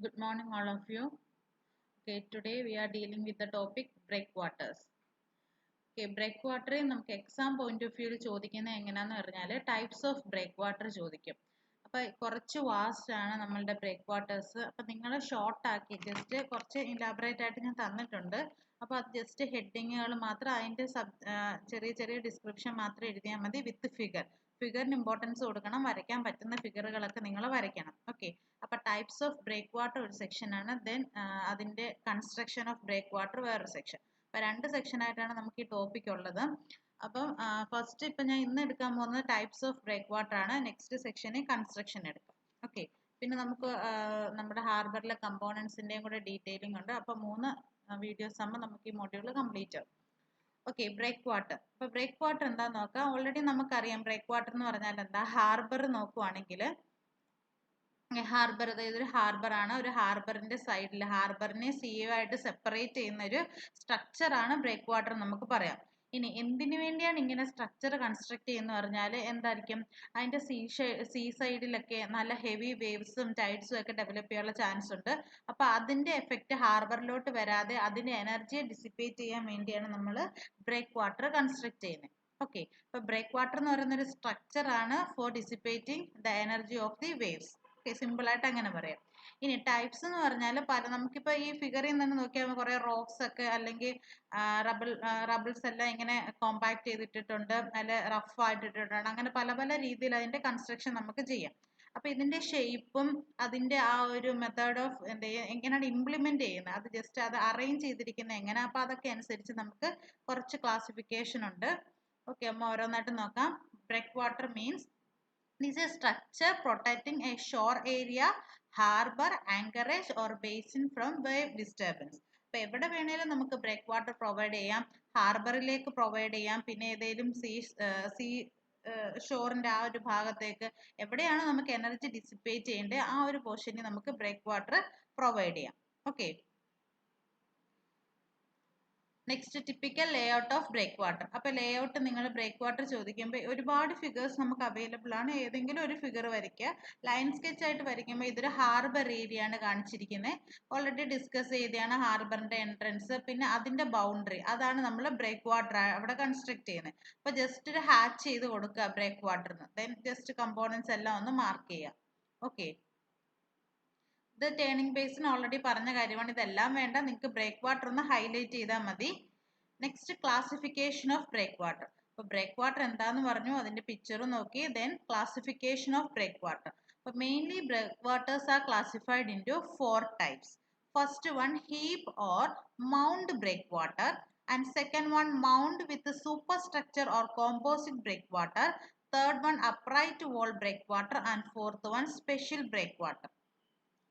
Good morning, all of you. Okay, today we are dealing with the topic breakwaters. Okay, breakwater നമുക്ക് exam point of വ്യൂവിൽ ചോദിക്കുന്നത് എങ്ങനെയാന്ന് പറഞ്ഞാൽ types of break water ചോദിക്കും. അപ്പോൾ കുറച്ച് വാസ്റ്റ് ആണ് നമ്മളുടെ ബ്രേക്ക് വാട്ടേഴ്സ്. അപ്പോൾ നിങ്ങൾ ഷോർട്ട് ആക്കി ജസ്റ്റ് കുറച്ച് ഇലാബറേറ്റ് ആയിട്ട് ഞാൻ തന്നിട്ടുണ്ട്. അപ്പോൾ അത് ജസ്റ്റ് ഹെഡിങ്ങുകൾ മാത്രം അതിൻ്റെ ചെറിയ ചെറിയ ഡിസ്ക്രിപ്ഷൻ മാത്രം എഴുതിയാൽ മതി വിത്ത് ഫിഗറിന് ഇമ്പോർട്ടൻസ് കൊടുക്കണം. വരയ്ക്കാൻ പറ്റുന്ന ഫിഗറുകളൊക്കെ നിങ്ങൾ വരയ്ക്കണം. ഓക്കെ, അപ്പോൾ ടൈപ്സ് ഓഫ് ബ്രേക്ക് വാട്ടർ ഒരു സെക്ഷൻ ആണ്. ദെൻ അതിൻ്റെ കൺസ്ട്രക്ഷൻ ഓഫ് ബ്രേക്ക് വാട്ടർ വേറൊരു സെക്ഷൻ. അപ്പോൾ രണ്ട് സെക്ഷൻ ആയിട്ടാണ് നമുക്ക് ഈ ടോപ്പിക് ഉള്ളത്. അപ്പം ഫസ്റ്റ് ഇപ്പം ഞാൻ ഇന്ന് എടുക്കാൻ പോകുന്നത് ടൈപ്സ് ഓഫ് ബ്രേക്ക് വാട്ടർ ആണ്. നെക്സ്റ്റ് സെക്ഷനിൽ കൺസ്ട്രക്ഷൻ എടുക്കാം. ഓക്കെ, പിന്നെ നമുക്ക് നമ്മുടെ ഹാർബറിലെ കമ്പോണൻസിൻ്റെയും കൂടെ ഡീറ്റെയിലിംഗ് ഉണ്ട്. അപ്പോൾ 3 വീഡിയോസ് ആകുമ്പോൾ നമുക്ക് ഈ മൊഡ്യൂൾ കംപ്ലീറ്റ് ആവും. Okay, break water. അപ്പോൾ ബ്രേക്ക് വാട്ടർ എന്താന്ന് നോക്കാം. ഓൾറെഡി നമുക്കറിയാം ബ്രേക്ക് വാട്ടർ എന്ന് പറഞ്ഞാൽ എന്താ. ഹാർബർ നോക്കുവാണെങ്കിൽ ഹാർബർ, അതായത് ഒരു ഹാർബർ ആണ്. ഒരു ഹാർബറിന്റെ സൈഡിൽ ഹാർബറിനെ സീയുമായിട്ട് സെപ്പറേറ്റ് ചെയ്യുന്ന ഒരു സ്ട്രക്ചർ ആണ് ബ്രേക്ക് വാട്ടർ നമുക്ക് പറയാം. ഇനി എന്തിനു വേണ്ടിയാണ് ഇങ്ങനെ സ്ട്രക്ചർ കൺസ്ട്രക്ട് ചെയ്യുന്നത് പറഞ്ഞാൽ എന്തായിരിക്കും, അതിന്റെ സീ സൈഡിലൊക്കെ നല്ല ഹെവി വേവ്സും ടൈഡ്സും ഒക്കെ ഡെവലപ്പ് ചെയ്യാനുള്ള ചാൻസ് ഉണ്ട്. അപ്പൊ അതിന്റെ എഫക്റ്റ് ഹാർബറിലോട്ട് വരാതെ അതിന്റെ എനർജിയെ ഡിസിപ്പേറ്റ് ചെയ്യാൻ വേണ്ടിയാണ് നമ്മൾ ബ്രേക്ക് വാട്ടർ കൺസ്ട്രക്ട് ചെയ്യുന്നത്. ഓക്കെ, അപ്പൊ ബ്രേക്ക് വാട്ടർ എന്ന് പറയുന്ന ഒരു സ്ട്രക്ചർ ആണ് for dissipating the energy of the waves. Okay, simple ആയിട്ട് അങ്ങനെ പറയാം. ഇനി ടൈപ്സ് എന്ന് പറഞ്ഞാൽ നമുക്കിപ്പോൾ ഈ ഫിഗറിൽ നിന്ന് നോക്കിയാൽ കുറെ റോക്സ് ഒക്കെ അല്ലെങ്കിൽ റബിൾസ് എല്ലാം ഇങ്ങനെ കോമ്പാക്ട് ചെയ്തിട്ടിട്ടുണ്ട്, അല്ലെ റഫ് ആയിട്ടിട്ടുണ്ട്. അങ്ങനെ പല പല രീതിയിൽ അതിന്റെ കൺസ്ട്രക്ഷൻ നമുക്ക് ചെയ്യാം. അപ്പൊ ഇതിന്റെ ഷേപ്പും അതിന്റെ ആ ഒരു മെത്തേഡ് ഓഫ് എങ്ങനെയാണ് ഇംപ്ലിമെന്റ് ചെയ്യുന്നത്, അത് ജസ്റ്റ് അത് അറേഞ്ച് ചെയ്തിരിക്കുന്നത് എങ്ങനെ, അപ്പൊ അതൊക്കെ അനുസരിച്ച് നമുക്ക് കുറച്ച് ക്ലാസിഫിക്കേഷൻ ഉണ്ട്. ഓക്കെ, അമ്മ ഓരോന്നായിട്ട് നോക്കാം. Breakwater means this is a structure protecting a shore area, harbor, anchorage or basin from wave disturbance. അപ്പോൾ എവിടെ വേണേലും നമുക്ക് ബ്രേക്ക് വാട്ടർ പ്രൊവൈഡ് ചെയ്യാം. ഹാർബറിലേക്ക് പ്രൊവൈഡ് ചെയ്യാം, പിന്നെ ഏതെങ്കിലും സീ ഷോറിന്റെ ആ ഒരു ഭാഗത്തേക്ക് എവിടെയാണ് നമുക്ക് എനർജി ഡിസിപ്പേറ്റ് ചെയ്യേണ്ടത് ആ ഒരു പോർഷനിൽ നമുക്ക് ബ്രേക്ക് വാട്ടർ പ്രൊവൈഡ് ചെയ്യാം. Okay, next typical layout of break water. അപ്പൊ ലേ ഔട്ട് നിങ്ങൾ ബ്രേക്ക് വാട്ടർ ചോദിക്കുമ്പോൾ ഒരുപാട് ഫിഗേഴ്സ് നമുക്ക് അവൈലബിൾ ആണ്. ഏതെങ്കിലും ഒരു ഫിഗർ വരയ്ക്കുക. ലൈൻ സ്കെച്ച് ആയിട്ട് വരയ്ക്കുമ്പോൾ ഇതൊരു ഹാർബർ ഏരിയ ആണ് കാണിച്ചിരിക്കുന്നത്. ഓൾറെഡി ഡിസ്കസ് ചെയ്തതാണ് ഹാർബറിന്റെ എൻട്രൻസ്, പിന്നെ അതിന്റെ ബൗണ്ടറി, അതാണ് നമ്മൾ ബ്രേക്ക് വാട്ടർ അവിടെ കൺസ്ട്രക്ട് ചെയ്യുന്നത്. അപ്പൊ ജസ്റ്റ് ഒരു ഹാച്ച് ചെയ്ത് കൊടുക്കുക ബ്രേക്ക് വാട്ടറിന്. ദെൻ ജസ്റ്റ് കമ്പോണൻസ് എല്ലാം ഒന്ന് മാർക്ക് ചെയ്യുക. ഓക്കെ, ഇത് ടേണിംഗ് ബേസിന് ഓൾറെഡി പറഞ്ഞ കാര്യമാണ്. ഇതെല്ലാം വേണ്ട, നിങ്ങൾക്ക് ബ്രേക്ക് വാട്ടർ ഒന്ന് ഹൈലൈറ്റ് ചെയ്താൽ മതി. Next classification of break water. അപ്പോൾ ബ്രേക്ക് വാട്ടർ എന്താന്ന് പറഞ്ഞു, അതിന്റെ പിക്ചറും നോക്കി. Then classification of break water. അപ്പോൾ mainly break waters are classified into 4 types. First one heap or mound break water, and second one mound with super structure or composite break water, third one upright wall break water, and fourth one special break water.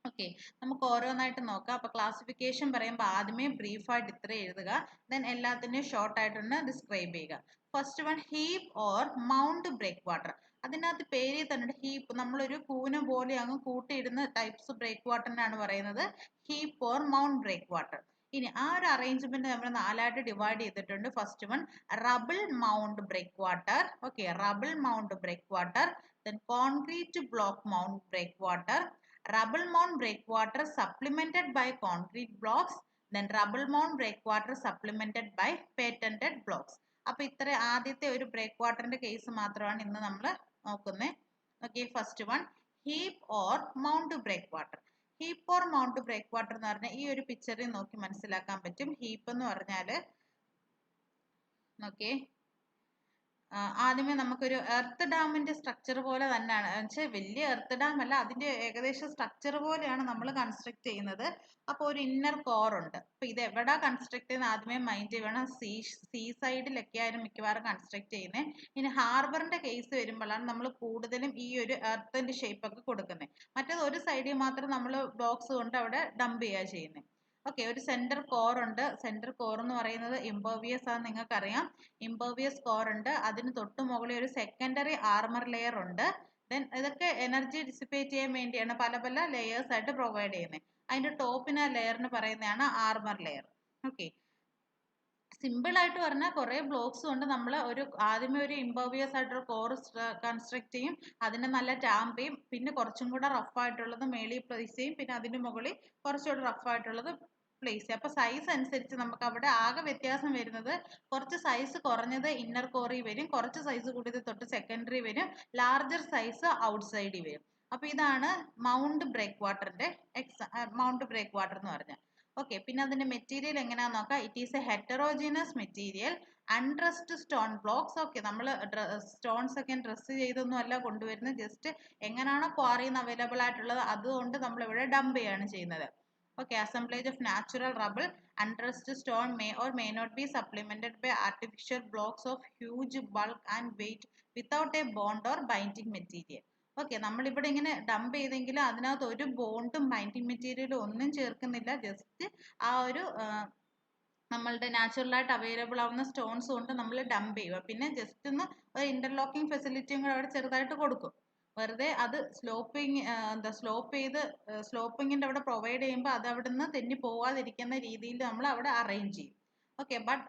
Okay, നമുക്ക് ഓരോന്നായിട്ട് നോക്കാം. അപ്പൊ classification പറയുമ്പോൾ ആദ്യമേ ബ്രീഫായിട്ട് ഇത്ര എഴുതുക, then എല്ലാത്തിനെയും short ആയിട്ടൊന്ന് ഡിസ്ക്രൈബ് ചെയ്യുക. First one heap or mound break water. അതിനകത്ത് പേരിൽ തന്നെ ഹീപ്പ്, നമ്മളൊരു കൂന പോലെ അങ്ങ് കൂട്ടിയിടുന്ന ടൈപ്സ് ബ്രേക്ക് വാട്ടറിനാണ് പറയുന്നത് heap or mound break water. ഇനി ആ ഒരു അറേഞ്ച്മെന്റ് നമ്മൾ 4 ആയിട്ട് ഡിവൈഡ് ചെയ്തിട്ടുണ്ട്. First one rubble mound break water. Okay, rubble mound break water. Then concrete block mound break water, rubble mound breakwater supplemented by concrete blocks, then rubble mound breakwater supplemented by patented blocks. അപ്പോൾ ഇത്ര ആദ്യത്തെ ഒരു break വാട്ടറിന്റെ case മാത്രമാണ് ഇന്ന് നമ്മൾ നോക്കുന്നത്. Okay, first one heap or mound break water. Heap or mound break water എന്ന് പറഞ്ഞാൽ ഈ ഒരു പിക്ചറിൽ നോക്കി മനസ്സിലാക്കാൻ പറ്റും. ഹീപ്പ് എന്ന് പറഞ്ഞാൽ നോക്കിയേ, ആദ്യമേ നമുക്കൊരു എർത്ത് ഡാമിന്റെ സ്ട്രക്ചർ പോലെ തന്നെയാണ്, വെച്ചാൽ വലിയ എർത്ത് ഡാം അല്ല, അതിന്റെ ഏകദേശം സ്ട്രക്ചർ പോലെയാണ് നമ്മൾ കൺസ്ട്രക്ട് ചെയ്യുന്നത്. അപ്പോൾ ഒരു ഇന്നർ കോർ ഉണ്ട്. അപ്പൊ ഇത് എവിടെ കൺസ്ട്രക്ട് ചെയ്യുന്ന ആദ്യമേ മൈൻഡ് ചെയ്യണം. സീ സൈഡിലൊക്കെ ആയാലും മിക്കവാറും കൺസ്ട്രക്ട് ചെയ്യുന്നത്. ഇനി ഹാർബറിന്റെ കേസ് വരുമ്പോഴാണ് നമ്മൾ കൂടുതലും ഈ ഒരു എർത്തിന്റെ ഷേപ്പ് ഒക്കെ കൊടുക്കുന്നത്. മറ്റേത് ഒരു സൈഡിൽ മാത്രം നമ്മൾ ബ്ലോക്സ് കൊണ്ട് അവിടെ ഡംപ് ചെയ്യുക ചെയ്യുന്നത്. ഓക്കെ, ഒരു സെന്റർ കോർ ഉണ്ട്. സെന്റർ കോർ എന്ന് പറയുന്നത് ഇംപേർവിയസ് ആണ്, നിങ്ങൾക്കറിയാം. ഇംപേർവിയസ് കോർ ഉണ്ട്. അതിന് തൊട്ട് മുകളിൽ ഒരു സെക്കൻഡറി ആർമർ ലെയർ ഉണ്ട്. ദെൻ ഇതൊക്കെ എനർജി ഡിസിപ്പേറ്റ് ചെയ്യാൻ വേണ്ടിയാണ് പല പല ലെയേഴ്സ് ആയിട്ട് പ്രൊവൈഡ് ചെയ്യുന്നത്. അതിന്റെ ടോപ്പിന് ലെയറിന് പറയുന്നതാണ് ആർമർ ലെയർ. ഓക്കെ, സിമ്പിൾ ആയിട്ട് പറഞ്ഞാൽ കുറേ ബ്ലോക്സ് കൊണ്ട് നമ്മൾ ആദ്യമേ ഒരു ഇംപർവിയസ് ആയിട്ടുള്ള കോർ കൺസ്ട്രക്ട് ചെയ്യും, അതിനെ നല്ല ടാമ്പ് ചെയ്യും, പിന്നെ കുറച്ചും കൂടെ റഫ് ആയിട്ടുള്ളത് മേളിൽ പ്ലേസ് ചെയ്യും, പിന്നെ അതിന് മുകളിൽ കുറച്ചുകൂടെ റഫ് ആയിട്ടുള്ളത് പ്ലേസ് ചെയ്യും. അപ്പോൾ സൈസ് അനുസരിച്ച് നമുക്ക് അവിടെ ആകെ വ്യത്യാസം വരുന്നത്, കുറച്ച് സൈസ് കുറഞ്ഞത് ഇന്നർ കോറിൽ വരും, കുറച്ച് സൈസ് കൂടിയത് തൊട്ട് സെക്കൻഡറി വരും, ലാർജർ സൈസ് ഔട്ട്സൈഡിൽ വരും. അപ്പോൾ ഇതാണ് മൗണ്ട് ബ്രേക്ക് വാട്ടറിന്റെ മൗണ്ട് ബ്രേക്ക് വാട്ടർ എന്ന് പറഞ്ഞാൽ. ഓക്കെ, പിന്നെ അതിന്റെ മെറ്റീരിയൽ എങ്ങനെയാന്ന് നോക്കാം. It is a heterogeneous material, undressed stone blocks. Okay, നമ്മൾ സ്റ്റോൺസ് ഒക്കെ ഡ്രസ് ചെയ്തൊന്നും അല്ല കൊണ്ടുവരുന്നത്, ജസ്റ്റ് എങ്ങനെയാണോ ക്വാറിയിൽ നിന്ന് അവൈലബിൾ ആയിട്ടുള്ളത് അതുകൊണ്ട് നമ്മൾ ഇവിടെ ഡംപ് ചെയ്യാണ് ചെയ്യുന്നത്. Okay, assemblage of natural rubble, undressed stone may or may not be supplemented by artificial blocks of huge bulk and weight without a bond or binding material. Okay, നമ്മളിവിടെ ഇങ്ങനെ ഡംപ് ചെയ്തെങ്കിലും അതിനകത്ത് ഒരു ബോണ്ടും ബൈൻഡിങ് മെറ്റീരിയലും ഒന്നും ചേർക്കുന്നില്ല, ജസ്റ്റ് ആ ഒരു നമ്മളുടെ നാച്ചുറലായിട്ട് അവൈലബിൾ ആവുന്ന സ്റ്റോൺസ് കൊണ്ട് നമ്മൾ ഡംപ് ചെയ്യുക. പിന്നെ ജസ്റ്റ് ഒന്ന് ഒരു ഇന്റർലോക്കിംഗ് ഫെസിലിറ്റിയും കൂടെ അവിടെ ചെറുതായിട്ട് കൊടുക്കും. വെറുതെ അത് സ്ലോപ്പ് ചെയ്ത് സ്ലോപ്പിങ്ങിന്റെ അവിടെ പ്രൊവൈഡ് ചെയ്യുമ്പോൾ അത് അവിടെ നിന്ന് തെന്നി പോവാതിരിക്കുന്ന രീതിയിൽ നമ്മൾ അവിടെ അറേഞ്ച് ചെയ്യും. ഓക്കെ, ബട്ട്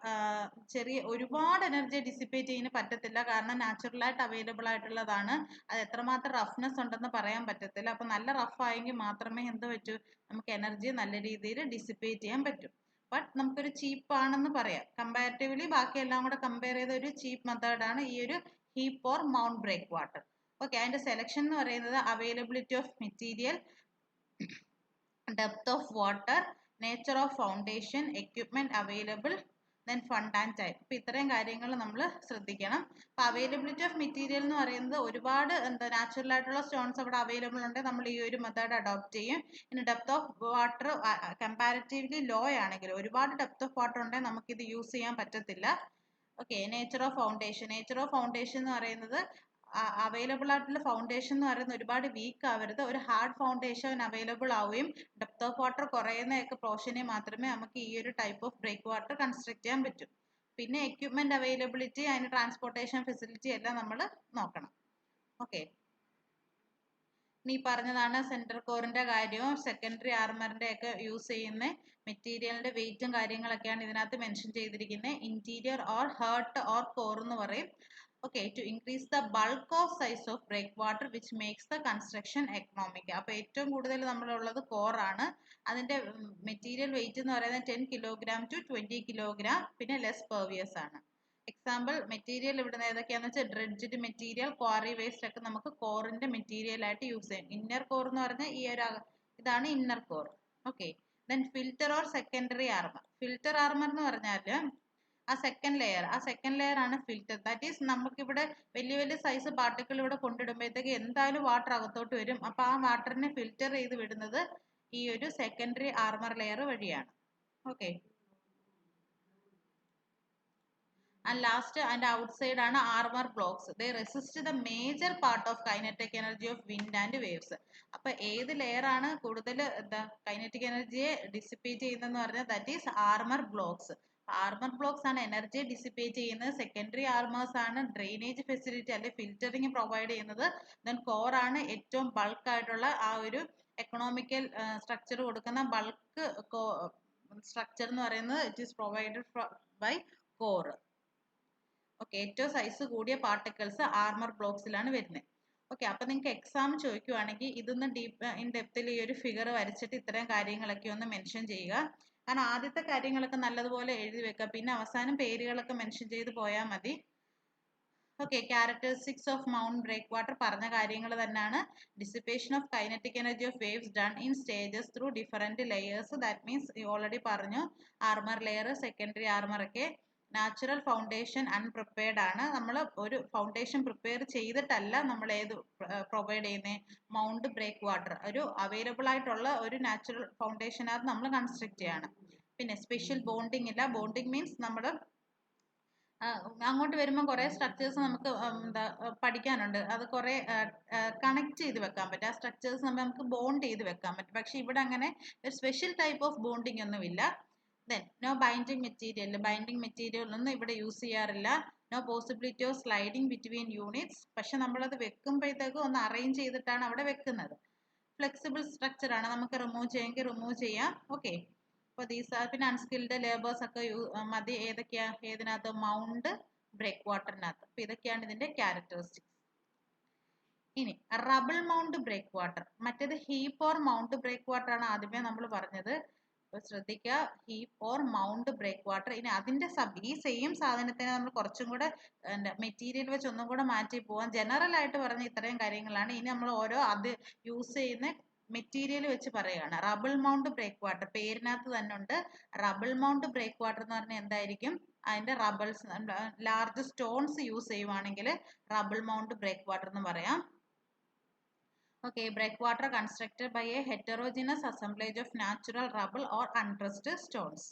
ഒരുപാട് എനർജി ഡിസിപ്പേറ്റ് ചെയ്യാൻ പറ്റത്തില്ല, കാരണം നാച്ചുറലായിട്ട് അവൈലബിൾ ആയിട്ടുള്ളതാണ്. അത് എത്രമാത്രം റഫ്നെസ് ഉണ്ടെന്ന് പറയാൻ പറ്റത്തില്ല. അപ്പൊ നല്ല റഫ് ആയെങ്കിൽ മാത്രമേ എന്ത് പറ്റൂ, നമുക്ക് എനർജി നല്ല രീതിയിൽ ഡിസിപ്പേറ്റ് ചെയ്യാൻ പറ്റും. ബട്ട് നമുക്കൊരു ചീപ്പ് ആണെന്ന് പറയാം. കമ്പാരിറ്റീവ്ലി ബാക്കിയെല്ലാം കൂടെ കമ്പയർ ചെയ്ത ഒരു ചീപ്പ് മെത്തേഡാണ് ഈ ഒരു heap or mound break water. Okay, അതിന്റെ സെലക്ഷൻ എന്ന് പറയുന്നത് availability of material, depth of water, nature of foundation, equipment available, then fund and time. അപ്പൊ ഇത്രയും കാര്യങ്ങൾ നമ്മൾ ശ്രദ്ധിക്കണം. അപ്പൊ അവൈലബിലിറ്റി ഓഫ് മെറ്റീരിയൽ എന്ന് പറയുന്നത് ഒരുപാട് നാച്ചുറൽ ആയിട്ടുള്ള സ്റ്റോൺസ് അവിടെ അവൈലബിൾ ഉണ്ടെങ്കിൽ നമ്മൾ ഈ ഒരു മെത്തേഡ് അഡോപ്റ്റ് ചെയ്യും. ഇനി depth of water comparatively low ആണെങ്കിൽ, ഒരുപാട് ഡെപ്ത് ഓഫ് വാട്ടർ ഉണ്ടെങ്കിൽ നമുക്ക് ഇത് യൂസ് ചെയ്യാൻ പറ്റത്തില്ല. ഓക്കെ, നേച്ചർ ഓഫ് ഫൗണ്ടേഷൻ എന്ന് പറയുന്നത് അവൈലബിൾ ആയിട്ടുള്ള ഫൗണ്ടേഷൻ എന്ന് പറയുന്നത് ഒരുപാട് വീക്ക് ആവരുത്, ഒരു ഹാർഡ് ഫൗണ്ടേഷൻ അവൈലബിൾ ആവുകയും ഡെപ്ത് ഓഫ് വാട്ടർ കുറയുന്നതൊക്കെ പോർഷനിൽ മാത്രമേ നമുക്ക് ഈ ഒരു type of break water construct ചെയ്യാൻ പറ്റും. പിന്നെ എക്യുപ്മെന്റ് അവൈലബിലിറ്റി, അതിന് ട്രാൻസ്പോർട്ടേഷൻ ഫെസിലിറ്റി എല്ലാം നമ്മൾ നോക്കണം. ഓക്കെ, നീ പറഞ്ഞതാണ് സെന്റർ കോറിന്റെ കാര്യവും സെക്കൻഡറി ആർമറിന്റെ ഒക്കെ യൂസ് ചെയ്യുന്ന മെറ്റീരിയലിന്റെ വെയിറ്റും കാര്യങ്ങളൊക്കെയാണ് ഇതിനകത്ത് മെൻഷൻ ചെയ്തിരിക്കുന്നത്. Interior or heart or core എന്ന് പറയും. Okay, to increase the bulk of size of breakwater which makes the construction economic. അപ്പോൾ ഏറ്റവും കൂടുതൽ നമ്മളുള്ളത് കോർ ആണ്. അതിന്റെ മെറ്റീരിയൽ വെയിറ്റ് എന്ന് പറയുന്നത് 10 കിലോഗ്രാം ടു 20 കിലോഗ്രാം, പിന്നെ ലെസ് പെർവിയസ് ആണ്. എക്സാമ്പിൾ മെറ്റീരിയൽ ഇവിടുന്ന് ഏതൊക്കെയാന്ന് വെച്ചാൽ ഡ്രെഡ്ജ്ഡ് മെറ്റീരിയൽ, ക്വാറി വേസ്റ്റ് ഒക്കെ നമുക്ക് കോറിന്റെ മെറ്റീരിയൽ ആയിട്ട് യൂസ് ചെയ്യാം. ഇന്നർ കോർ എന്ന് പറഞ്ഞാൽ ഇതാണ് inner core. Okay, then filter or secondary armour. Filter armour എന്ന് പറഞ്ഞാൽ ആ സെക്കൻഡ് ലെയർ ആണ് ഫിൽറ്റർ. ദാറ്റ് ഈസ് നമുക്കിവിടെ വലിയ വലിയ സൈസ് പാർട്ടിക്കിൾ ഇവിടെ കൊണ്ടിടുമ്പോഴത്തേക്ക് എന്തായാലും വാട്ടർ അകത്തോട്ട് വരും. അപ്പൊ ആ വാട്ടറിനെ ഫിൽറ്റർ ചെയ്ത് വിടുന്നത് ഈ ഒരു സെക്കൻഡറി ആർമർ ലെയർ വഴിയാണ്. ഓക്കെ, ആൻഡ് ലാസ്റ്റ് അതിന്റെ ഔട്ട്സൈഡ് ആണ് armour blocks. They resist the major part of kinetic energy of wind and waves. അപ്പൊ ഏത് ലെയർ ആണ് കൂടുതൽ കൈനറ്റിക് എനർജിയെ ഡിസിപ്പേറ്റ് ചെയ്യുന്നതെന്ന് പറഞ്ഞാൽ that is armour blocks. Armour blocks ആണ് എനർജി ഡിസിപ്പേറ്റ് ചെയ്യുന്നത്. സെക്കൻഡറി ആർമേഴ്സ് ആണ് ഡ്രെയിനേജ് ഫെസിലിറ്റി അല്ലെ ഫിൽറ്ററിങ് പ്രൊവൈഡ് ചെയ്യുന്നത്. ദെൻ കോർ ആണ് ഏറ്റവും ബൾക്ക് ആയിട്ടുള്ള ആ ഒരു എക്കണോമിക്കൽ സ്ട്രക്ചർ കൊടുക്കുന്ന ബൾക്ക് സ്ട്രക്ചർ എന്ന് പറയുന്നത് it is provided by core. Okay, ഏറ്റവും സൈസ് കൂടിയ പാർട്ടിക്കിൾസ് ആർമർ ബ്ലോക്സിലാണ് വരുന്നത്. ഓക്കെ, അപ്പൊ നിങ്ങൾക്ക് എക്സാം ചോദിക്കുവാണെങ്കിൽ ഇതൊന്ന് ഇൻ ഡെപ്തിൽ ഈ ഒരു ഫിഗർ വരച്ചിട്ട് ഇത്തരം കാര്യങ്ങളൊക്കെ ഒന്ന് മെൻഷൻ ചെയ്യുക. കാരണം ആദ്യത്തെ കാര്യങ്ങളൊക്കെ നല്ലതുപോലെ എഴുതി വെക്കുക, പിന്നെ അവസാനം പേരുകളൊക്കെ മെൻഷൻ ചെയ്ത് പോയാൽ മതി. Okay, characteristics of mound break water പറഞ്ഞ കാര്യങ്ങൾ തന്നെയാണ്. Dissipation of kinetic energy of waves done in stages through different layers. That means already പറഞ്ഞു, ആർമർ ലെയർ, സെക്കൻഡറി ആർമർ ഒക്കെ. നാച്ചുറൽ ഫൗണ്ടേഷൻ അൺപ്രിപ്പയർഡ് ആണ്. നമ്മൾ ഒരു ഫൗണ്ടേഷൻ പ്രിപ്പയർ ചെയ്തിട്ടല്ല നമ്മൾ ഏത് പ്രൊവൈഡ് ചെയ്യുന്നത്, മൗണ്ട് ബ്രേക്ക് വാട്ടർ ഒരു അവൈലബിൾ ആയിട്ടുള്ള ഒരു നാച്ചുറൽ ഫൗണ്ടേഷനകത്ത് നമ്മൾ കൺസ്ട്രക്ട് ചെയ്യാണ്. പിന്നെ സ്പെഷ്യൽ ബോണ്ടിങ് ഇല്ല. ബോണ്ടിങ് മീൻസ് നമ്മൾ അങ്ങോട്ട് വരുമ്പോൾ കുറെ സ്ട്രക്ചേഴ്സ് നമുക്ക് പഠിക്കാനുണ്ട്. അത് കുറെ കണക്ട് ചെയ്ത് വെക്കാൻ പറ്റും. ആ സ്ട്രക്ചേഴ്സ് നമുക്ക് ബോണ്ട് ചെയ്ത് വെക്കാൻ പറ്റും. പക്ഷെ ഇവിടെ അങ്ങനെ ഒരു സ്പെഷ്യൽ ടൈപ്പ് ഓഫ് ബോണ്ടിങ് ഒന്നുമില്ല. ദെൻ നോ ബൈൻഡിങ് മെറ്റീരിയൽ ഒന്നും ഇവിടെ യൂസ് ചെയ്യാറില്ല. No possibility of sliding between units. പക്ഷെ നമ്മളത് വെക്കുമ്പോഴത്തേക്ക് ഒന്ന് അറേഞ്ച് ചെയ്തിട്ടാണ് അവിടെ വെക്കുന്നത്. ഫ്ലെക്സിബിൾ സ്ട്രക്ചർ ആണ്, നമുക്ക് റിമൂവ് ചെയ്യാമെങ്കിൽ റിമൂവ് ചെയ്യാം. ഓക്കെ, അപ്പോൾ പിന്നെ അൺസ്കിൽഡ് ലേബേഴ്സ് ഒക്കെ മതി ഏതൊക്കെയാ ഏതിനകത്ത് മൗണ്ട് ബ്രേക്ക് വാട്ടറിനകത്ത്. അപ്പോൾ ഇതൊക്കെയാണ് ഇതിന്റെ ക്യാരക്ടറിസ്റ്റിക്സ്. ഇനി റബിൾ മൗണ്ട് ബ്രേക്ക് വാട്ടർ, മറ്റേത് heap or mound break water ആണ് ആദ്യമേ നമ്മൾ പറഞ്ഞത്. ശ്രദ്ധിക്കുക, heap or mound break water. ഇനി അതിന്റെ ഈ സെയിം സാധനത്തിന് നമ്മൾ കുറച്ചും കൂടെ മെറ്റീരിയൽ വെച്ച് ഒന്നും കൂടെ മാറ്റി പോവാം. ജനറൽ ആയിട്ട് പറഞ്ഞ ഇത്രയും കാര്യങ്ങളാണ്. ഇനി നമ്മൾ ഓരോ അത് യൂസ് ചെയ്യുന്ന മെറ്റീരിയൽ വെച്ച് പറയുകയാണ്. റബിൾ മൗണ്ട് ബ്രേക്ക് വാട്ടർ പേരിനകത്ത് തന്നെ ഉണ്ട്. റബിൾ മൗണ്ട് ബ്രേക്ക് വാട്ടർ എന്ന് പറഞ്ഞാൽ എന്തായിരിക്കും, അതിന്റെ റബിൾസ് ലാർജ് സ്റ്റോൺസ് യൂസ് ചെയ്യുവാണെങ്കിൽ റബിൾ മൗണ്ട് ബ്രേക്ക് വാട്ടർ എന്ന് പറയാം. Okay, breakwater constructed by a heterogeneous assemblage of natural rubble or undressed stones.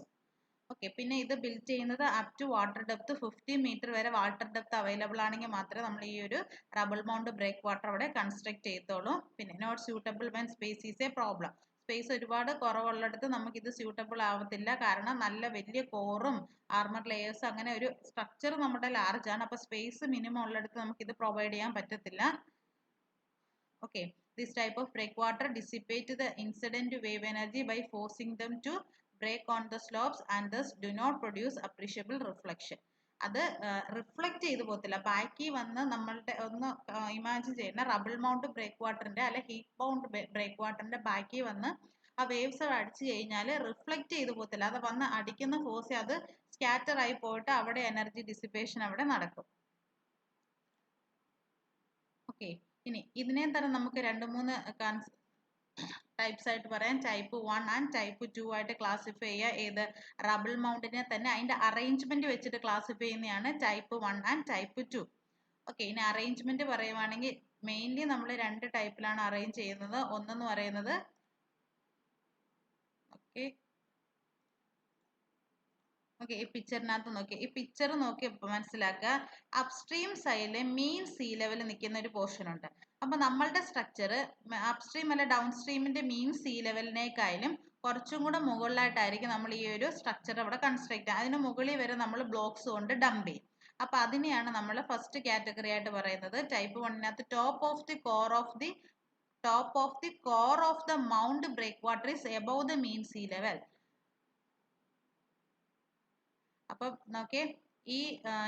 Okay, പിന്നെ ഇത് ബിൽഡ് ചെയ്യുന്നത് up to water depth 50 metre വരെ വാട്ടർ ഡെപ്ത് അവൈലബിൾ ആണെങ്കിൽ മാത്രമേ നമ്മൾ ഈ ഒരു റബിൾ മൗണ്ട് ബ്രേക്ക് വാട്ടർ അവിടെ കൺസ്ട്രക്ട് ചെയ്യത്തുള്ളൂ. പിന്നെ not suitable when space is a problem. Space ഒരുപാട് കുറവുള്ളിടത്ത് നമുക്ക് ഇത് സ്യൂട്ടബിൾ ആവത്തില്ല. കാരണം നല്ല വലിയ കോറും ആർമർ ലെയേഴ്സ് അങ്ങനെ ഒരു സ്ട്രക്ചർ നമ്മുടെ ലാർജ് ആണ്. അപ്പോൾ സ്പേസ് മിനിമം ഉള്ളിടത്ത് നമുക്ക് ഇത് പ്രൊവൈഡ് ചെയ്യാൻ പറ്റത്തില്ല. Okay, this type of breakwater dissipate the incident wave energy by forcing them to break on the slopes and thus do not produce appreciable reflection. അത് റിഫ്ലക്ട് ചെയ്ത് പോകത്തില്ല. ബാക്കി വന്ന് നമ്മളുടെ ഒന്ന് ഇമാജിൻ ചെയ്യുന്ന റബിൾ മൗണ്ട് ബ്രേക്ക് വാട്ടറിന്റെ അല്ലെ ഹീറ്റ് മൗണ്ട് ബ്രേക്ക് വാട്ടറിന്റെ ബാക്കി വന്ന് ആ വേവ്സ് അടിച്ചു കഴിഞ്ഞാൽ റിഫ്ലക്ട് ചെയ്ത് പോകത്തില്ല. അത് വന്ന് അടിക്കുന്ന ഫോഴ്സ് അത് സ്കാറ്റർ ആയി പോയിട്ട് അവിടെ എനർജി ഡിസിപ്പേഷൻ അവിടെ നടക്കും. ഓക്കെ, ഇനി ഇതിനെ തന്നെ നമുക്ക് 2-3 ടൈപ്സ് ആയിട്ട് പറയാം. ടൈപ്പ് 1 ആൻഡ് ടൈപ്പ് 2 ആയിട്ട് ക്ലാസിഫൈ ചെയ്യുക. ഏത് റബിൾ മൗണ്ടിനെ തന്നെ അതിന്റെ അറേഞ്ച്മെന്റ് വെച്ചിട്ട് ക്ലാസിഫൈ ചെയ്യുന്നതാണ് ടൈപ്പ് 1 ആൻഡ് ടൈപ്പ് 2. ഓക്കെ, ഇനി അറേഞ്ച്മെന്റ് പറയുവാണെങ്കിൽ മെയിൻലി നമ്മൾ 2 ടൈപ്പിലാണ് അറേഞ്ച് ചെയ്യുന്നത്. ഒന്നെന്ന് പറയുന്നത് ഓക്കെ ഈ പിക്ചറിനകത്ത് നോക്കി, ഈ പിക്ചർ നോക്കി മനസ്സിലാക്കുക. അപ്സ്ട്രീം സൈഡില് മീൻ സീ ലെവൽ നിൽക്കുന്ന ഒരു പോർഷൻ ഉണ്ട്. അപ്പൊ നമ്മളുടെ സ്ട്രക്ചർ അപ്സ്ട്രീം അല്ല ഡൗൺ സ്ട്രീമിന്റെ മീൻ സീ ലെവലിനേക്കാളും കുറച്ചും കൂടെ മുകളിലായിട്ടായിരിക്കും നമ്മൾ ഈ ഒരു സ്ട്രക്ചർ അവിടെ കൺസ്ട്രക്ട് ചെയ്യുക. അതിന് മുകളിൽ വരെ നമ്മൾ ബ്ലോക്സ് കൊണ്ട് ഡംപ് ചെയ്യും. അപ്പൊ അതിനെയാണ് നമ്മൾ ഫസ്റ്റ് കാറ്റഗറി ആയിട്ട് പറയുന്നത്. ടൈപ്പ് 1-നകത്ത് top of the core of the mound break water is above the mean sea level. അപ്പൊ നോക്കിയേ, ഈ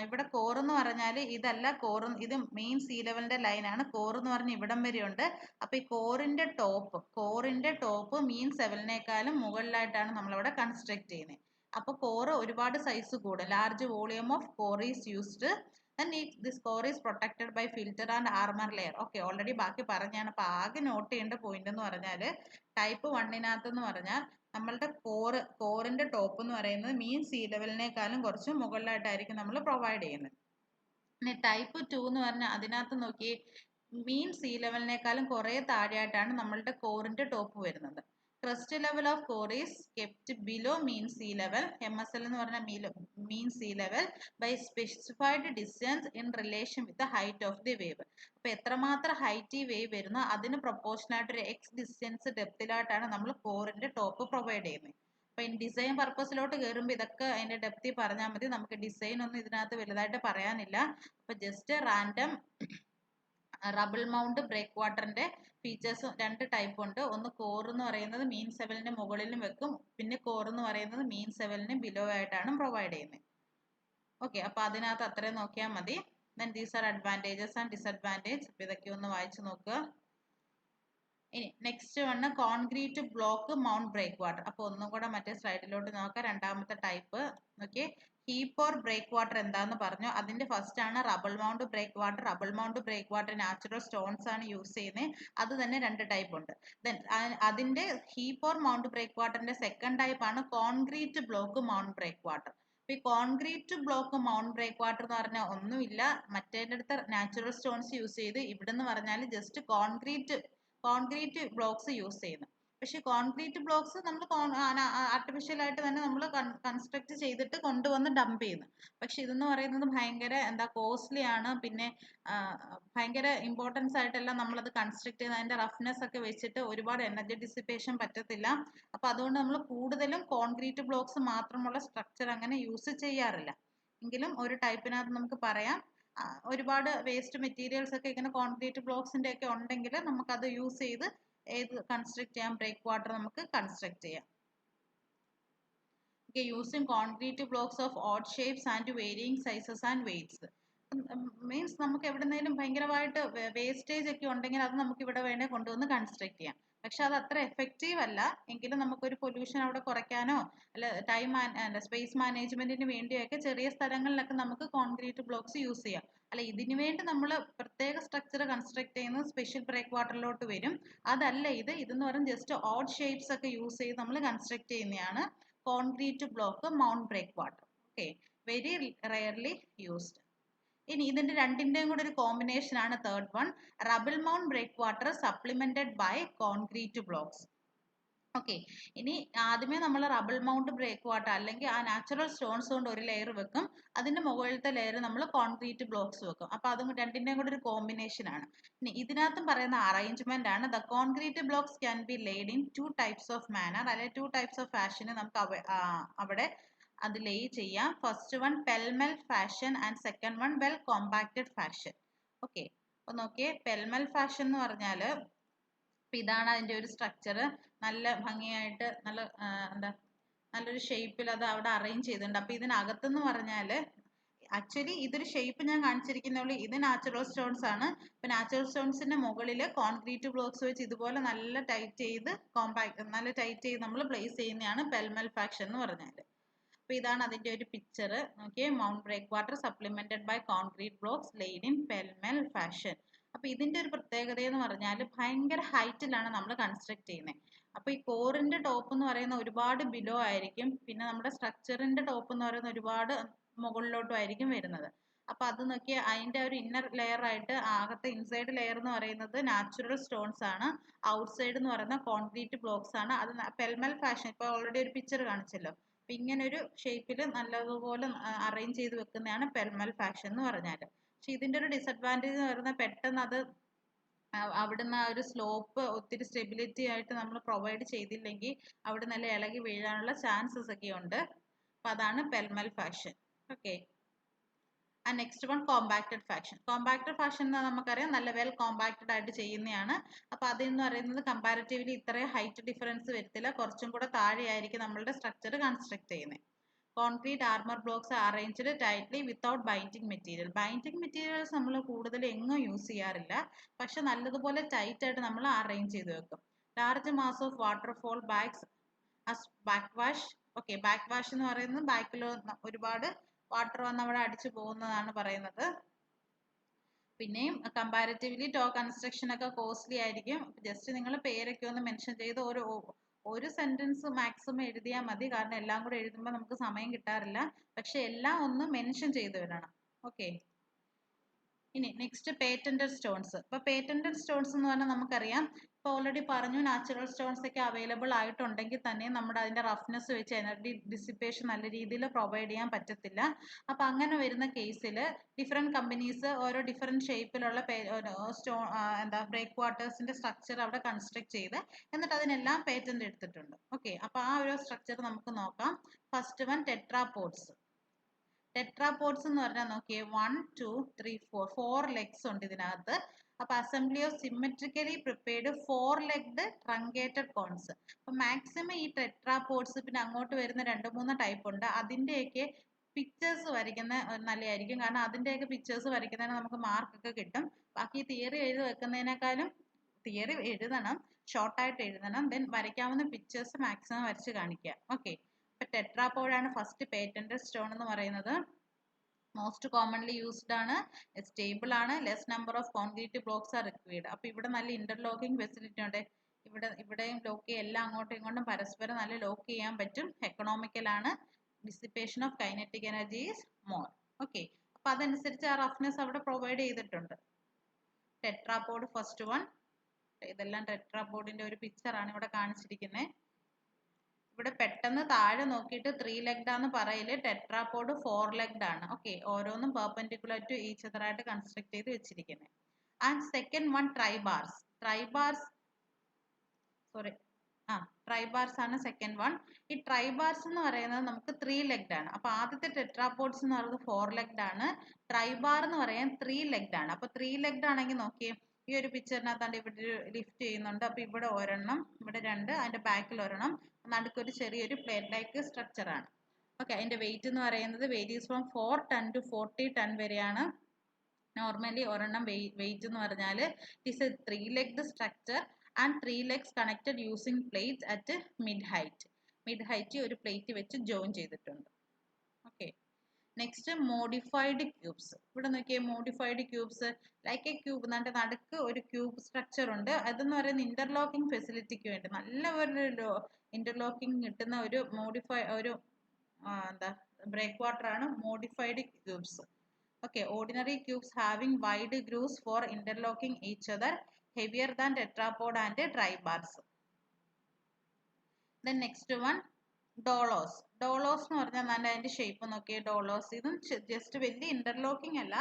ഇവിടെ കോർ എന്ന് പറഞ്ഞാൽ ഇതല്ല കോർ, ഇത് മെയിൻ സീ ലെവലിന്റെ ലൈനാണ്. കോർ എന്ന് പറഞ്ഞാൽ ഇവിടം വരെ ഉണ്ട്. അപ്പൊ ഈ കോറിന്റെ ടോപ്പ് മീൻ സെവലിനേക്കാളും മുകളിലായിട്ടാണ് നമ്മൾ അവിടെ കൺസ്ട്രക്ട് ചെയ്യുന്നത്. അപ്പൊ കോറ് ഒരുപാട് സൈസ് കൂടും. Large volume of core is used. This core is protected by filter and armour layer. Okay, already ബാക്കി പറഞ്ഞാണ്. അപ്പൊ ആകെ നോട്ട് ചെയ്യേണ്ട പോയിന്റ് എന്ന് പറഞ്ഞാൽ ടൈപ്പ് 1-നകത്ത് എന്ന് പറഞ്ഞാൽ നമ്മളുടെ കോറിന്റെ ടോപ്പ് എന്ന് പറയുന്നത് മീൻ സീ ലെവലിനേക്കാളും കുറച്ച് മുകളിലായിട്ടായിരിക്കും നമ്മൾ പ്രൊവൈഡ് ചെയ്യുന്നത്. പിന്നെ ടൈപ്പ് 2 എന്ന് പറഞ്ഞാൽ അതിനകത്ത് നോക്കി മീൻ സീ ലെവലിനേക്കാളും കുറെ താഴെയായിട്ടാണ് നമ്മളുടെ കോറിന്റെ ടോപ്പ് വരുന്നത്. Crest level of core is kept below mean sea level. MSL എന്ന് പറഞ്ഞാൽ mean sea level by specified distance in relation with the height of the wave. അപ്പൊ എത്രമാത്രം ഹൈറ്റ് ഈ വേവ് വരുന്നോ അതിന് പ്രൊപ്പോർഷൻ ആയിട്ട് ഒരു എക്സ് ഡിസ്റ്റൻസ് ഡെപ്തിലായിട്ടാണ് നമ്മൾ കോറിന്റെ ടോപ്പ് പ്രൊവൈഡ് ചെയ്യുന്നത്. അപ്പൊ ഡിസൈൻ പർപ്പസിലോട്ട് കയറുമ്പോൾ ഇതൊക്കെ അതിന്റെ ഡെപ്തി പറഞ്ഞാൽ മതി. നമുക്ക് ഡിസൈൻ ഒന്നും ഇതിനകത്ത് വലുതായിട്ട് പറയാനില്ല. അപ്പൊ just random rubble mound break വാട്ടറിന്റെ ഫീച്ചേഴ്സ് 2 ടൈപ്പ് ഉണ്ട്. ഒന്ന് കോർ എന്ന് പറയുന്നത് മീൻ സെവലിന്റെ മുകളിലും വെക്കും. പിന്നെ കോർ എന്ന് പറയുന്നത് മീൻ സെവലിന് ബിലോ ആയിട്ടാണ് പ്രൊവൈഡ് ചെയ്യുന്നത്. ഓക്കെ, അപ്പൊ അതിനകത്ത് അത്രയും നോക്കിയാൽ മതി. Then these are advantages and disadvantage. അപ്പൊ ഇതൊക്കെ ഒന്ന് വായിച്ചു നോക്കുക. ഇനി next one concrete block mound break water. അപ്പൊ ഒന്നും കൂടെ മറ്റേ സ്ലൈഡിലോട്ട് നോക്കാം. രണ്ടാമത്തെ type okay, heap or break water എന്താന്ന് പറഞ്ഞു. അതിന്റെ ഫസ്റ്റ് ആണ് rubble mound break water. Rubble mound break water natural stones ആണ് യൂസ് ചെയ്യുന്നത്. അത് തന്നെ 2 ടൈപ്പ് ഉണ്ട്. ദെൻ അതിന്റെ ഹീപ്പ് ഓർ മൗണ്ട് ബ്രേക്ക് വാട്ടറിന്റെ സെക്കൻഡ് ടൈപ്പ് ആണ് concrete block mound break water. ഈ concrete block mound break water എന്ന് പറഞ്ഞാൽ ഒന്നുമില്ല, മറ്റേന്റെ അടുത്ത് നാച്ചുറൽ സ്റ്റോൺസ് യൂസ് ചെയ്ത് ഇവിടെ എന്ന് പറഞ്ഞാൽ ജസ്റ്റ് കോൺക്രീറ്റ് ബ്ലോക്സ് യൂസ് ചെയ്യുന്നു. പക്ഷെ കോൺക്രീറ്റ് ബ്ലോക്സ് നമ്മൾ ആർട്ടിഫിഷ്യൽ ആയിട്ട് തന്നെ നമ്മൾ കൺസ്ട്രക്ട് ചെയ്തിട്ട് കൊണ്ടുവന്ന് ഡംപ് ചെയ്യുന്നു. പക്ഷെ ഇതെന്ന് പറയുന്നത് ഭയങ്കര കോസ്റ്റ്ലി ആണ്. പിന്നെ ഭയങ്കര ഇമ്പോർട്ടൻസ് ആയിട്ടെല്ലാം നമ്മളത് കൺസ്ട്രക്ട് ചെയ്യുന്ന അതിന്റെ റഫ്നെസ് ഒക്കെ വെച്ചിട്ട് ഒരുപാട് എനർജി ഡിസിപ്പേഷൻ പറ്റത്തില്ല. അപ്പൊ അതുകൊണ്ട് നമ്മൾ കൂടുതലും കോൺക്രീറ്റ് ബ്ലോക്സ് മാത്രമുള്ള സ്ട്രക്ചർ അങ്ങനെ യൂസ് ചെയ്യാറില്ല. എങ്കിലും ഒരു ടൈപ്പിനകത്ത് നമുക്ക് പറയാം ഒരുപാട് വേസ്റ്റ് മെറ്റീരിയൽസ് ഒക്കെ ഇങ്ങനെ കോൺക്രീറ്റ് ബ്ലോക്സിന്റെ ഒക്കെ ഉണ്ടെങ്കിൽ നമുക്ക് അത് യൂസ് ചെയ്ത് ഏത് കൺസ്ട്രക്ട് ചെയ്യാം, ബ്രേക്ക് വാട്ടർ നമുക്ക് കൺസ്ട്രക്ട് ചെയ്യാം. Okay, using concrete blocks of odd shapes and varying sizes and weights. Means നമുക്ക് എവിടെന്നെങ്കിലും ഭയങ്കരമായിട്ട് വേസ്റ്റേജ് ഒക്കെ ഉണ്ടെങ്കിൽ അത് നമുക്ക് ഇവിടെ വേണേൽ കൊണ്ടുവന്ന് കൺസ്ട്രക്ട് ചെയ്യാം. പക്ഷെ അത് അത്ര എഫക്റ്റീവ് അല്ല. എങ്കിലും നമുക്കൊരു പൊല്യൂഷൻ അവിടെ കുറയ്ക്കാനോ അല്ല സ്പേസ് മാനേജ്മെന്റിന് വേണ്ടിയൊക്കെ ചെറിയ സ്ഥലങ്ങളിലൊക്കെ നമുക്ക് കോൺക്രീറ്റ് ബ്ലോക്സ് യൂസ് ചെയ്യാം. അല്ല ഇതിനു വേണ്ടി നമ്മൾ പ്രത്യേക സ്ട്രക്ചർ കൺസ്ട്രക്ട് ചെയ്യുന്നത് സ്പെഷ്യൽ ബ്രേക്ക് വാട്ടറിലോട്ട് വരും. അതല്ല ഇതെന്ന് പറയുന്നത് ജസ്റ്റ് ഓഡ് ഷേപ്സ് ഒക്കെ യൂസ് ചെയ്ത് നമ്മൾ കൺസ്ട്രക്ട് ചെയ്യുന്നതാണ് concrete block mound break water. Okay, very rarely used. ഇനി ഇതിന്റെ രണ്ടിന്റെയും കൂടെ ഒരു കോമ്പിനേഷൻ ആണ് third one, rubble mound break water supplemented by concrete blocks. Okay, ഇനി ആദ്യമേ നമ്മൾ റബിൾ മൗണ്ട് ബ്രേക്ക് വാട്ടർ അല്ലെങ്കിൽ ആ നാച്ചുറൽ സ്റ്റോൺസ് കൊണ്ട് ഒരു ലെയർ വെക്കും, അതിന്റെ മുകളിലത്തെ ലെയർ നമ്മൾ കോൺക്രീറ്റ് ബ്ലോക്സ് വെക്കും. അപ്പൊ അതും രണ്ടിന്റെയും കൂടെ ഒരു കോമ്പിനേഷൻ ആണ്. ഇനി ഇതിനകത്തും പറയുന്ന അറേഞ്ച്മെന്റ് ആണ് the concrete blocks can be laid in 2 types of manner, അല്ലെങ്കിൽ 2 ടൈപ്സ് ഓഫ് ഫാഷന് നമുക്ക് അവിടെ അത് ലേ ചെയ്യാം. First one pellmell fashion and second one well compacted fashion. Okay, അപ്പൊ നോക്കിയേ, പെൽമെൽ ഫാഷൻ എന്ന് പറഞ്ഞാല് ഇതാണ് അതിന്റെ ഒരു സ്ട്രക്ചർ. നല്ല ഭംഗിയായിട്ട് നല്ലൊരു ഷേപ്പിൽ അത് അവിടെ അറേഞ്ച് ചെയ്തിട്ടുണ്ട്. അപ്പൊ ഇതിനകത്തെന്ന് പറഞ്ഞാല് ആക്ച്വലി ഇതൊരു ഷേപ്പ് ഞാൻ കാണിച്ചിരിക്കുന്നുള്ളൂ. ഇത് നാച്ചുറൽ സ്റ്റോൺസ് ആണ്. ഇപ്പൊ നാച്ചുറൽ സ്റ്റോൺസിന്റെ മുകളിൽ കോൺക്രീറ്റ് ബ്ലോക്സ് വെച്ച് ഇതുപോലെ നല്ല ടൈറ്റ് ചെയ്ത് നമ്മൾ പ്ലേസ് ചെയ്യുന്നതാണ് പെൽമെൽ ഫാഷൻ എന്ന് പറഞ്ഞാല്. അപ്പൊ ഇതാണ് അതിന്റെ ഒരു പിക്ചർ. നോക്കിയേ, mound break water supplemented by concrete blocks laid in pellmell fashion. അപ്പൊ ഇതിന്റെ ഒരു പ്രത്യേകത എന്ന് പറഞ്ഞാൽ ഭയങ്കര ഹൈറ്റിലാണ് നമ്മൾ കൺസ്ട്രക്ട് ചെയ്യുന്നത്. അപ്പൊ ഈ കോറിന്റെ ടോപ്പ് എന്ന് പറയുന്ന ഒരുപാട് ബിലോ ആയിരിക്കും, പിന്നെ നമ്മുടെ സ്ട്രക്ചറിന്റെ ടോപ്പ് എന്ന് പറയുന്ന ഒരുപാട് മുകളിലോട്ടും ആയിരിക്കും വരുന്നത്. അപ്പൊ അത് നോക്കിയ അതിന്റെ ഒരു ഇന്നർ ലെയർ ആയിട്ട് ആകത്തെ ഇൻസൈഡ് ലെയർ എന്ന് പറയുന്നത് നാച്ചുറൽ സ്റ്റോൺസ് ആണ്, ഔട്ട്സൈഡ് എന്ന് പറയുന്ന കോൺക്രീറ്റ് ബ്ലോക്സ് ആണ്. അത് പെൽമെൽ ഫാഷൻ ഇപ്പൊ ഓൾറെഡി ഒരു പിക്ചർ കാണിച്ചല്ലോ. അപ്പൊ ഇങ്ങനെ ഒരു ഷേപ്പിൽ നല്ലതുപോലെ അറേഞ്ച് ചെയ്ത് വെക്കുന്നതാണ് പെൽമെൽ ഫാഷൻ എന്ന് പറഞ്ഞാൽ. പക്ഷെ ഇതിന്റെ ഒരു ഡിസഡ്വാൻറ്റേജ് എന്ന് പറയുന്നത് പെട്ടെന്ന് അത് അവിടുന്ന് ആ ഒരു സ്ലോപ്പ് ഒത്തിരി സ്റ്റെബിലിറ്റി ആയിട്ട് നമ്മൾ പ്രൊവൈഡ് ചെയ്തില്ലെങ്കിൽ അവിടെ നല്ല ഇളകി വീഴാനുള്ള ചാൻസസ് ഒക്കെ ഉണ്ട്. അപ്പൊ അതാണ് pellmell fashion. Okay, and next one compacted fashion. Compacted fashion എന്ന് നമുക്കറിയാം നല്ല വെൽ കോമ്പാക്റ്റഡ് ആയിട്ട് ചെയ്യുന്നതാണ്. അപ്പൊ അതെന്ന് പറയുന്നത് കമ്പാരിറ്റീവ്ലി ഇത്രയും ഹൈറ്റ് ഡിഫറൻസ് വരത്തില്ല, കുറച്ചും കൂടെ താഴെയായിരിക്കും നമ്മളുടെ സ്ട്രക്ചർ കൺസ്ട്രക്ട് ചെയ്യുന്നത്. Concrete armour blocks arranged tightly without binding material. Binding materials നമ്മൾ കൂടുതൽ എങ്ങും യൂസ് ചെയ്യാറില്ല, പക്ഷെ നല്ലതുപോലെ ടൈറ്റ് ആയിട്ട് നമ്മൾ അറേഞ്ച് ചെയ്ത് വെക്കും. Large mass of waterfall bags as back wash. Okay, back wash എന്ന് പറയുന്നത് ബാക്കിൽ ഒരുപാട് വാട്ടർ വന്ന് അവിടെ അടിച്ചു പോകുന്നതാണ് പറയുന്നത്. പിന്നെയും കമ്പാരിറ്റീവ്ലി ടോ കൺസ്ട്രക്ഷൻ ഒക്കെ കോസ്റ്റ്ലി ആയിരിക്കും. ജസ്റ്റ് നിങ്ങൾ പേരൊക്കെ ഒന്ന് മെൻഷൻ ചെയ്ത് ഒരു സെന്റൻസ് മാക്സിമം എഴുതിയാൽ മതി, കാരണം എല്ലാം കൂടെ എഴുതുമ്പോൾ നമുക്ക് സമയം കിട്ടാറില്ല. പക്ഷെ എല്ലാം ഒന്ന് മെൻഷൻ ചെയ്ത് വരണം. ഓക്കെ, ഇനി നെക്സ്റ്റ് പേറ്റന്റഡ് സ്റ്റോൺസ്. ഇപ്പൊ പേറ്റന്റഡ് സ്റ്റോൺസ് എന്ന് പറഞ്ഞാൽ നമുക്കറിയാം, ഇപ്പൊ ഓൾറെഡി പറഞ്ഞു നാച്ചുറൽ സ്റ്റോൺസ് ഒക്കെ അവൈലബിൾ ആയിട്ടുണ്ടെങ്കിൽ തന്നെ നമ്മുടെ അതിന്റെ റഫ്നെസ് വെച്ച് എനർജി ഡിസിപ്പേഷൻ നല്ല രീതിയിൽ പ്രൊവൈഡ് ചെയ്യാൻ പറ്റത്തില്ല. അപ്പൊ അങ്ങനെ വരുന്ന കേസിൽ ഡിഫറെന്റ് കമ്പനീസ് ഓരോ ഡിഫറെന്റ് ഷേപ്പിലുള്ള ബ്രേക്ക് വാട്ടേഴ്സിന്റെ സ്ട്രക്ചർ അവിടെ കൺസ്ട്രക്ട് ചെയ്ത് എന്നിട്ട് അതിനെല്ലാം പേറ്റന്റ് എടുത്തിട്ടുണ്ട്. ഓക്കെ, അപ്പൊ ആ ഒരു സ്ട്രക്ചർ നമുക്ക് നോക്കാം. First one tetrapods. ടെട്രാപോഡ്സ് എന്ന് പറഞ്ഞാൽ നോക്കിയേ, 1 2 3 4 ലെഗ്സ് ഉണ്ട് ഇതിനകത്ത്. അപ്പൊ assembly of symmetrically prepared 4 legged truncated cones. അപ്പൊ മാക്സിമം ഈ ടെട്രാപോഡ്സ്, പിന്നെ അങ്ങോട്ട് വരുന്ന 2-3 ടൈപ്പ് ഉണ്ട്, അതിന്റെയൊക്കെ പിക്ചേഴ്സ് വരയ്ക്കുന്ന നല്ലതായിരിക്കും, കാരണം അതിന്റെയൊക്കെ പിക്ചേഴ്സ് വരയ്ക്കുന്നതിന് നമുക്ക് മാർക്കൊക്കെ കിട്ടും. ബാക്കി തിയറി എഴുതി വെക്കുന്നതിനേക്കാളും തിയറി എഴുതണം, ഷോർട്ടായിട്ട് എഴുതണം, ദെൻ വരയ്ക്കാവുന്ന പിക്ചേഴ്സ് മാക്സിമം വരച്ച് കാണിക്കുക. ഓക്കെ, അപ്പൊ ടെട്രാപോഡ് ആണ് ഫസ്റ്റ് പേറ്റന്റഡ് സ്റ്റോൺ എന്ന് പറയുന്നത്. മോസ്റ്റ് കോമൺലി യൂസ്ഡ് ആണ്, സ്റ്റേബിൾ ആണ്, less number of concrete blocks are required. അപ്പൊ ഇവിടെ നല്ല ഇന്റർലോക്കിംഗ് ഫെസിലിറ്റി ഉണ്ട്. ഇവിടെയും ലോക്ക് ചെയ്യാം, എല്ലാം അങ്ങോട്ടും ഇങ്ങോട്ടും പരസ്പരം നല്ല ലോക്ക് ചെയ്യാൻ പറ്റും. എക്കണോമിക്കൽ ആണ്, dissipation of kinetic energy is more. Okay, അപ്പൊ അതനുസരിച്ച് ആ റഫ്നെസ് അവിടെ പ്രൊവൈഡ് ചെയ്തിട്ടുണ്ട്. Tetrapod first one. ഇതെല്ലാം ടെട്രാപോഡിന്റെ ഒരു പിക്ചർ ആണ് ഇവിടെ കാണിച്ചിരിക്കുന്നത്. ഇവിടെ പെട്ടെന്ന് താഴെ നോക്കിയിട്ട് 3 ലെഗ്ഡ് ആണെന്ന് പറയില്, ടെട്രാപോഡ് 4 ലെഗ്ഡ് ആണ്. ഓക്കെ, ഓരോന്നും പെർപെൻഡിക്കുലർ ടു ഈച്ച് അതർ ആയിട്ട് കൺസ്ട്രക്ട് ചെയ്ത് വെച്ചിരിക്കുന്നത്. And second one tribars. Tribars ആണ് സെക്കൻഡ് വൺ. ഈ ട്രൈബാർസ് എന്ന് പറയുന്നത് നമുക്ക് 3 ലെഗ്ഡ് ആണ്. അപ്പൊ ആദ്യത്തെ ടെട്രാപോഡ്സ് എന്ന് പറയുന്നത് 4 ലെഗ്ഡ് ആണ്, ട്രൈബാർ എന്ന് പറയാൻ 3 ലെഗ്ഡ് ആണ്. അപ്പൊ 3 ലെഗ്ഡ് ആണെങ്കിൽ നോക്കിയേ, ഈ ഒരു പിക്ചറിനകത്താണ്ട് ഇവിടെ ലിഫ്റ്റ് ചെയ്യുന്നുണ്ട്. അപ്പൊ ഇവിടെ ഒരെണ്ണം, ഇവിടെ 2, അതിന്റെ ബാക്കിൽ ഒരെണ്ണം, നടുക്കൊരു ചെറിയൊരു പ്ലേറ്റ് ലൈക്ക് സ്ട്രക്ചർ ആണ്. ഓക്കെ, അതിൻ്റെ വെയിറ്റ് എന്ന് പറയുന്നത് varies from 4 ton to 40 ton വരെയാണ് നോർമലി ഒരെണ്ണം വെയിറ്റ് എന്ന് പറഞ്ഞാൽ. It is a 3-legged structure and 3 legs connected using plates at mid height ഒരു പ്ലേറ്റ് വെച്ച് ജോയിൻ ചെയ്തിട്ടുണ്ട്. Okay, next modified cubes. ഇവിടെ നോക്കിയേ, modified cubes like a cube, എന്നിട്ട് നടുക്ക് ഒരു ക്യൂബ് സ്ട്രക്ചർ ഉണ്ട്. അതെന്ന് പറയുന്നത് ഇന്റർലോക്കിംഗ് ഫെസിലിറ്റിക്ക് വേണ്ടി നല്ല ഒരു ഇന്റർലോക്കിംഗ് കിട്ടുന്ന ഒരു എന്താ ബ്രേക്ക് വാട്ടർ ആണ് modified cubes. Okay, ordinary cubes having wide grooves for interlocking each other, heavier than tetrapod and tribars. Then next one, dolos. Dolos എന്ന് പറഞ്ഞാൽ നല്ല അതിന്റെ ഷേപ്പ് നോക്കിയേ. ഡോളോസ് ഇതും ജസ്റ്റ് വലിയ ഇന്റർലോക്കിംഗ് അല്ല,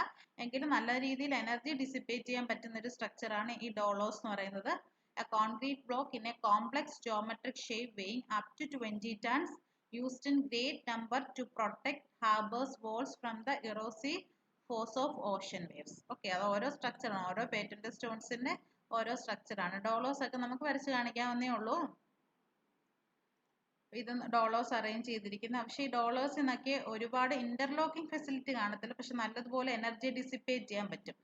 എങ്കിലും നല്ല രീതിയിൽ എനർജി ഡിസിപ്പേറ്റ് ചെയ്യാൻ പറ്റുന്ന ഒരു സ്ട്രക്ചർ ആണ് ഈ ഡോളോസ് എന്ന് പറയുന്നത്. A concrete block in a complex geometric shape weighing up to 20 tons, used in great number to protect harbors walls from the erosive force of ocean waves. Okay, അത് ഓരോ സ്ട്രക്ചറാണ്, ഓരോ പേറ്റന്റ് സ്റ്റോൺസിന്റെ ഓരോ സ്ട്രക്ചറാണ്. ഡോളോസ് ഒക്കെ നമുക്ക് വരച്ച് കാണിക്കാവുന്നേ ഉള്ളൂ. ഇത് ഡോളോസ് അറേഞ്ച് ചെയ്തിരിക്കുന്നത്. പക്ഷേ ഈ ഡോളോസിനൊക്കെ ഒരുപാട് ഇന്റർലോക്കിംഗ് ഫെസിലിറ്റി കാണത്തില്ല, പക്ഷെ നല്ലതുപോലെ എനർജി ഡിസിപ്പേറ്റ് ചെയ്യാൻ പറ്റും.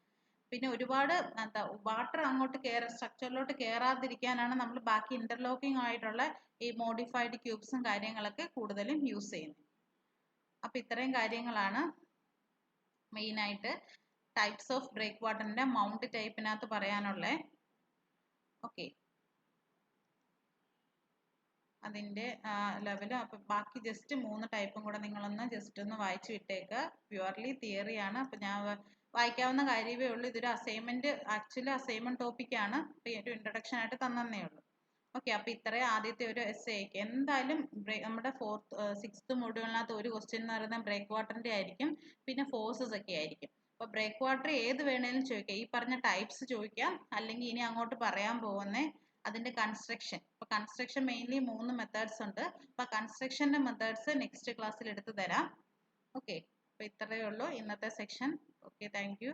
പിന്നെ ഒരുപാട് എന്താ വാട്ടർ അങ്ങോട്ട് സ്ട്രക്ചറിലോട്ട് കയറാതിരിക്കാനാണ് നമ്മൾ ബാക്കി ഇന്റർലോക്കിംഗ് ആയിട്ടുള്ള ഈ മോഡിഫൈഡ് ക്യൂബ്സും കാര്യങ്ങളൊക്കെ കൂടുതലും യൂസ് ചെയ്യുന്നത്. അപ്പൊ ഇത്രയും കാര്യങ്ങളാണ് മെയിൻ ആയിട്ട് ടൈപ്സ് ഓഫ് ബ്രേക്ക് വാട്ടറിന്റെ മൗണ്ട് ടൈപ്പിനകത്ത് പറയാനുള്ളത്. ഓക്കെ, അതിന്റെ ലെവല്. അപ്പൊ ബാക്കി ജസ്റ്റ് 3 ടൈപ്പും കൂടെ നിങ്ങളൊന്ന് ജസ്റ്റ് ഒന്ന് വായിച്ചു വിട്ടേക്കുക. പ്യുവർലി തിയറിയാണ്, അപ്പൊ ഞാൻ വായിക്കാവുന്ന കാര്യമേ ഉള്ളൂ. ഇതൊരു അസൈൻമെന്റ്, ആക്ച്വലി അസൈൻമെന്റ് ടോപ്പിക് ആണ്, ഒരു ഇൻട്രൊഡക്ഷൻ ആയിട്ട് തന്നേ ഉള്ളൂ. ഓക്കെ, അപ്പൊ ഇത്രയും ആദ്യത്തെ ഒരു എസ് എക്ക്. എന്തായാലും നമ്മുടെ 6th മൊഡ്യൂളിനകത്ത് ഒരു ക്വസ്റ്റ്യൻ എന്ന് പറയുന്നത് ബ്രേക്ക് വാട്ടറിന്റെ ആയിരിക്കും, പിന്നെ ഫോഴ്സസ് ഒക്കെ ആയിരിക്കും. അപ്പൊ ബ്രേക്ക് വാട്ടർ ഏത് വേണേലും ചോദിക്കാം, ഈ പറഞ്ഞ ടൈപ്സ് ചോദിക്കാം, അല്ലെങ്കിൽ ഇനി അങ്ങോട്ട് പറയാൻ പോകുന്നേ അതിന്റെ കൺസ്ട്രക്ഷൻ. അപ്പൊ കൺസ്ട്രക്ഷൻ മെയിൻലി 3 മെത്തേഡ്സ് ഉണ്ട്. അപ്പൊ കൺസ്ട്രക്ഷന്റെ മെത്തേഡ്സ് നെക്സ്റ്റ് ക്ലാസ്സിൽ എടുത്തു തരാം. ഓക്കെ, അപ്പൊ ഇത്രയേ ഉള്ളൂ ഇന്നത്തെ സെക്ഷൻ. Okay, thank you.